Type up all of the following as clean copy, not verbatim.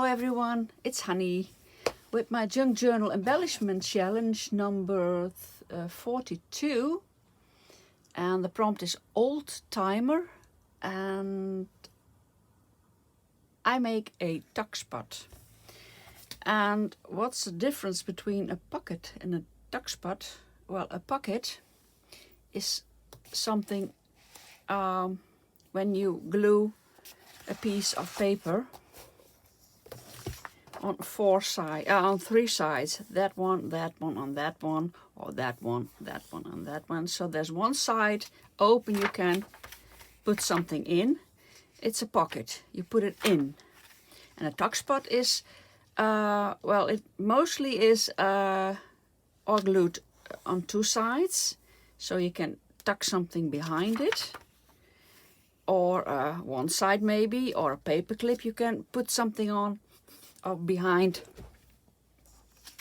everyone, it's Hanny with my Junk Journal Embellishment Challenge number 42, and the prompt is Oldtimer, and I make a tuck spot. And what's the difference between a pocket and a tuck spot? Well, a pocket is something when you glue a piece of paper on three sides, that one on that one, or that one on that one. So there's one side open, you can put something in. It's a pocket, you put it in. And a tuck spot is, well, it mostly is all glued on two sides, so you can tuck something behind it, or one side maybe, or a paper clip you can put something on or behind.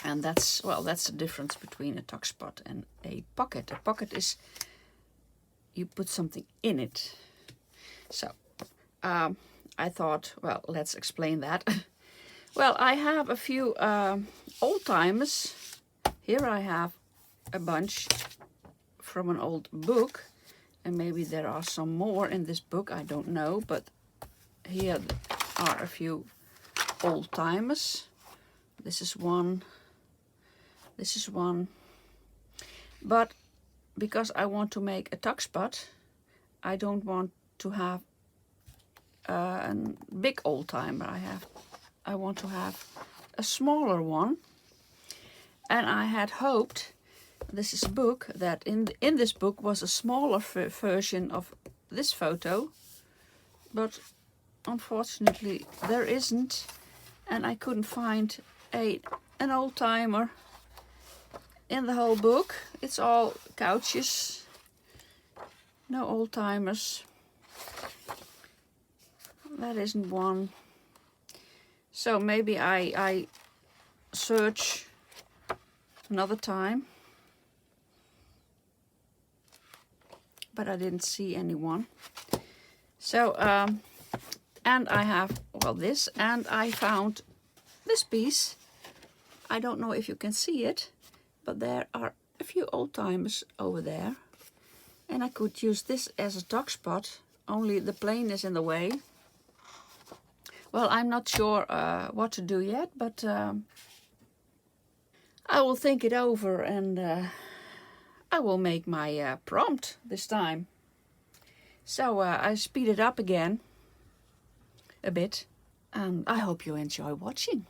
And that's, well, that's the difference between a tuck spot and a pocket. A pocket is you put something in it. So I thought, well, let's explain that. Well, I have a few old-timers. Here I have a bunch from an old book, and maybe there are some more in this book, I don't know, but here are a few old-timers. This is one, this is one. But because I want to make a tuck spot, I don't want to have a big old-timer. I want to have a smaller one, and I had hoped, this is a book, that in this book was a smaller version of this photo, but unfortunately there isn't, and I couldn't find an old-timer in the whole book. It's all couches, no old-timers. That isn't one. So maybe I search another time, but I didn't see anyone. So and I have, well, this, and I found this piece. I don't know if you can see it, but there are a few old-timers over there, and I could use this as a tuck spot, only the plane is in the way. Well, I'm not sure what to do yet, but I will think it over, and I will make my prompt this time. So I speed it up again a bit, and I hope you enjoy watching.